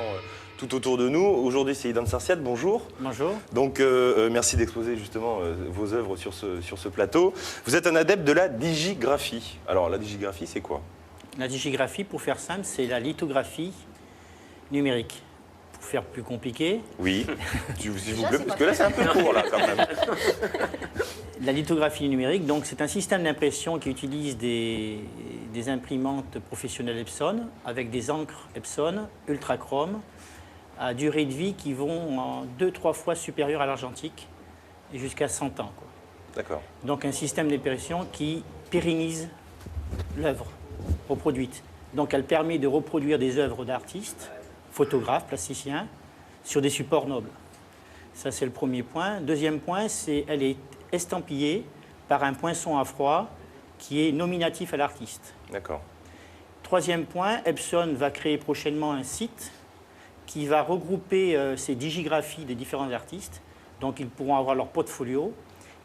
justement tout autour de nous. Aujourd'hui, c'est Idan Sarsiad, bonjour. Bonjour. Donc, merci d'exposer justement vos œuvres sur ce plateau. Vous êtes un adepte de la digigraphie. Alors, la digigraphie, c'est quoi? La digigraphie, pour faire simple, c'est la lithographie numérique. Pour faire plus compliqué. Oui, s'il vous plaît, parce que là, c'est un peu court, là, quand même. La lithographie numérique, donc, c'est un système d'impression qui utilise des imprimantes professionnelles Epson avec des encres Epson ultrachrome à durée de vie qui vont en 2-3 fois supérieure à l'argentique et jusqu'à 100 ans. D'accord. Donc, un système d'impression qui pérennise l'œuvre reproduite. Donc, elle permet de reproduire des œuvres d'artistes, photographes, plasticiens, sur des supports nobles. Ça, c'est le premier point. Deuxième point, c'est qu'elle est estampillée par un poinçon à froid qui est nominatif à l'artiste. D'accord. Troisième point, Epson va créer prochainement un site qui va regrouper ces digigraphies des différents artistes. Donc, ils pourront avoir leur portfolio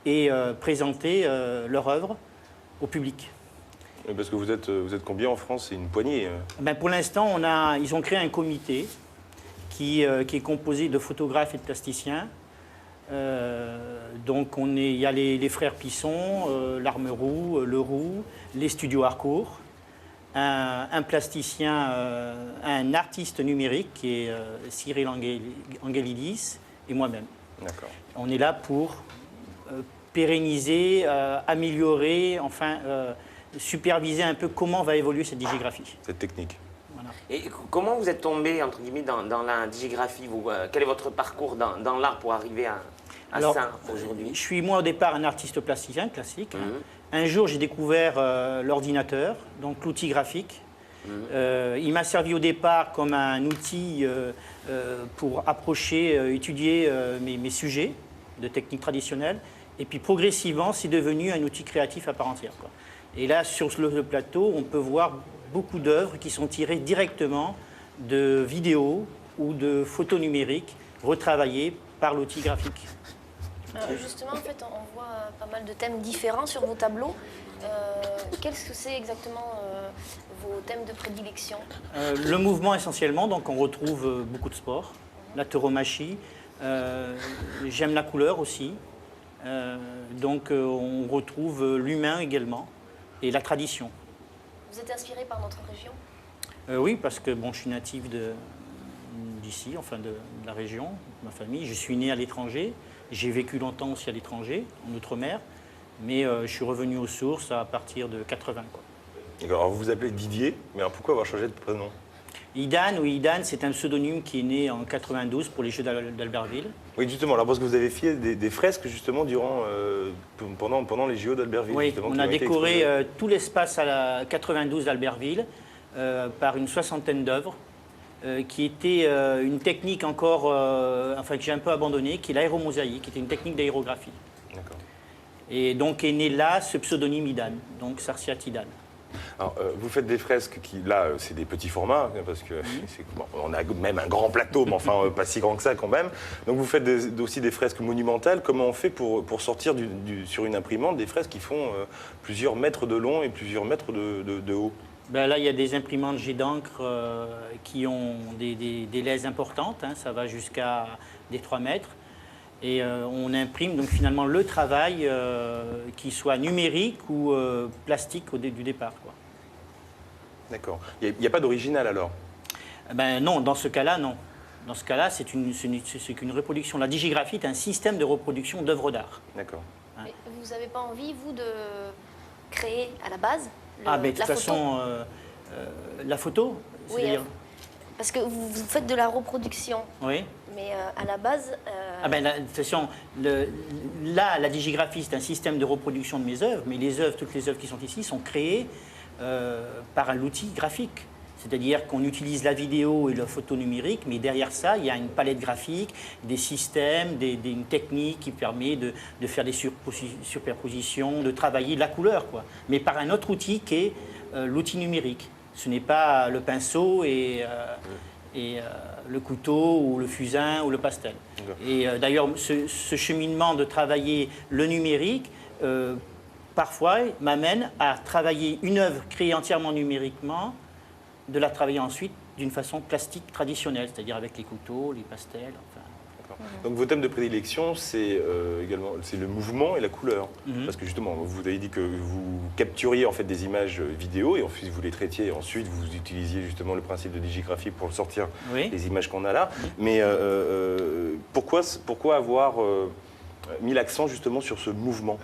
et présenter leur œuvre au public. Parce que vous êtes combien en France? C'est une poignée. Ben pour l'instant, ils ont créé un comité qui est composé de photographes et de plasticiens. Donc il y a les frères Pisson, l'Armeroux, Leroux, les studios Harcourt, un plasticien, un artiste numérique qui est Cyril Angelidis et moi-même. D'accord. On est là pour pérenniser, améliorer, enfin superviser un peu comment va évoluer cette digigraphie. Cette technique. Voilà. Et comment vous êtes tombé, entre guillemets, dans la digigraphie quel est votre parcours dans l'art pour arriver à ça aujourd'hui? Je suis moi au départ un artiste plasticien classique. Un jour j'ai découvert l'ordinateur, donc l'outil graphique. Il m'a servi au départ comme un outil pour approcher, étudier mes sujets de techniques traditionnelles. Et puis progressivement c'est devenu un outil créatif à part entière, quoi. Et là sur le plateau on peut voir beaucoup d'œuvres qui sont tirées directement de vidéos ou de photos numériques retravaillées par l'outil graphique. Justement, en fait, on voit pas mal de thèmes différents sur vos tableaux. Qu'est-ce que c'est exactement vos thèmes de prédilection? Le mouvement essentiellement, donc on retrouve beaucoup de sports, la tauromachie, j'aime la couleur aussi, donc on retrouve l'humain également et la tradition. Vous êtes inspiré par notre région? Oui, parce que bon, je suis natif d'ici, enfin de la région, de ma famille. Je suis né à l'étranger, j'ai vécu longtemps aussi à l'étranger, en Outre-mer, mais je suis revenu aux sources à partir de 80. Quoi. Alors vous vous appelez Didier, mais alors pourquoi avoir changé de prénom? Idan, c'est un pseudonyme qui est né en 92 pour les Jeux d'Albertville. Oui, justement, alors parce que vous avez fait des fresques justement pendant les JO d'Albertville. Oui, on a décoré tout l'espace à la 92 d'Albertville par une soixantaine d'œuvres qui était une technique encore, enfin que j'ai un peu abandonnée, qui est l'aéromosaïque, qui était une technique d'aérographie. D'accord. Et donc est né là ce pseudonyme Idan, donc Sarsiad Idan. Alors, vous faites des fresques qui, là, c'est des petits formats, parce que on a même un grand plateau, mais enfin pas si grand que ça quand même. Donc vous faites aussi des fresques monumentales. Comment on fait pour sortir sur une imprimante des fresques qui font plusieurs mètres de long et plusieurs mètres de haut? Ben là, il y a des imprimantes jet d'encre qui ont des lèses importantes, hein, ça va jusqu'à des 3 mètres. Et on imprime donc finalement le travail, qu'il soit numérique ou plastique du départ. D'accord. Il n'y a pas d'original alors? Ben non, dans ce cas-là, non. Dans ce cas-là, c'est qu'une reproduction. La digigraphie est un système de reproduction d'œuvres d'art. D'accord. Hein. Mais vous n'avez pas envie, vous, de créer à la base de toute façon, la photo, oui, parce que vous faites de la reproduction. Oui. Mais à la base... de toute façon, la digigraphie, c'est un système de reproduction de mes œuvres, mais toutes les œuvres qui sont ici sont créées par un outil graphique. C'est-à-dire qu'on utilise la vidéo et la photo numérique, mais derrière ça, il y a une palette graphique, des systèmes, une technique qui permet de faire des superpositions, de travailler de la couleur, quoi. Mais par un autre outil qui est l'outil numérique. Ce n'est pas le pinceau et le couteau ou le fusain ou le pastel. Et d'ailleurs, ce cheminement de travailler le numérique, parfois, m'amène à travailler une œuvre créée entièrement numériquement de la travailler ensuite d'une façon plastique traditionnelle, c'est-à-dire avec les couteaux, les pastels, enfin. Donc vos thèmes de prédilection, c'est également le mouvement et la couleur. Parce que justement, vous avez dit que vous capturiez en fait des images vidéo et ensuite vous les traitiez. Et ensuite, vous utilisiez justement le principe de digigraphie pour sortir les images qu'on a là. Mais pourquoi avoir mis l'accent justement sur ce mouvement?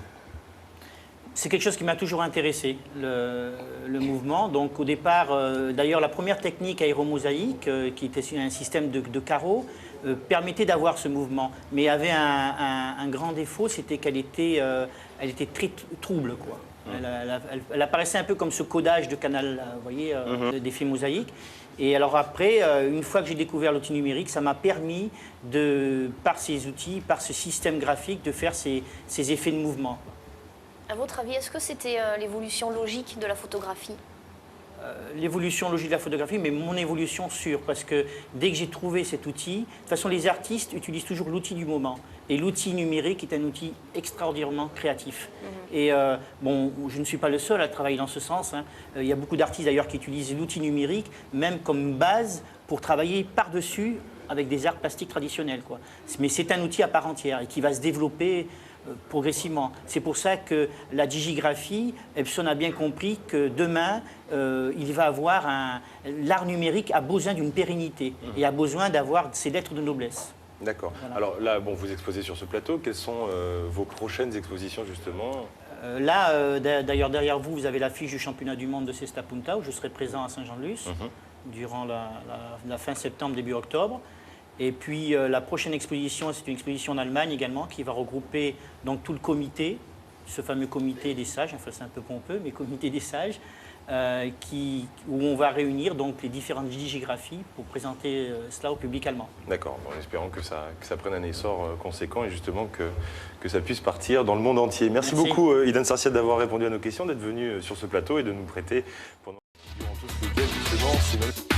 C'est quelque chose qui m'a toujours intéressé, le mouvement. Donc au départ, d'ailleurs, la première technique aéromosaïque, qui était un système de carreaux, permettait d'avoir ce mouvement. Mais avait un grand défaut, c'était qu'elle était très trouble, quoi. Elle apparaissait un peu comme ce codage de canal, vous voyez, d'effets mosaïques. Et alors après, une fois que j'ai découvert l'outil numérique, ça m'a permis, par ces outils, par ce système graphique, de faire ces effets de mouvement. À votre avis, est-ce que c'était l'évolution logique de la photographie? L'évolution logique de la photographie, mais mon évolution sûre, parce que dès que j'ai trouvé cet outil, de toute façon les artistes utilisent toujours l'outil du moment, et l'outil numérique est un outil extraordinairement créatif. Et bon, je ne suis pas le seul à travailler dans ce sens, hein. Il y a beaucoup d'artistes d'ailleurs qui utilisent l'outil numérique, même comme base pour travailler par-dessus avec des arts plastiques traditionnels, quoi. Mais c'est un outil à part entière et qui va se développer progressivement. C'est pour ça que la digigraphie, Epson a bien compris que demain, il va avoir l'art numérique a besoin d'une pérennité et a besoin d'avoir ses lettres de noblesse. D'accord. Voilà. Alors là, bon, vous exposez sur ce plateau. Quelles sont vos prochaines expositions justement? Là, d'ailleurs, derrière vous, vous avez l'affiche du championnat du monde de Cesta Punta, où je serai présent à Saint-Jean-de-Luz durant la fin septembre, début octobre. Et puis la prochaine exposition, c'est une exposition en Allemagne également, qui va regrouper donc tout le comité, ce fameux comité des sages, enfin c'est un peu pompeux, mais comité des sages, où on va réunir donc les différentes digigraphies pour présenter cela au public allemand. D'accord, en espérant que ça prenne un essor conséquent et justement que ça puisse partir dans le monde entier. Merci beaucoup Idan Sarsiad d'avoir répondu à nos questions, d'être venu sur ce plateau et de nous prêter pendant tous le week-end justement.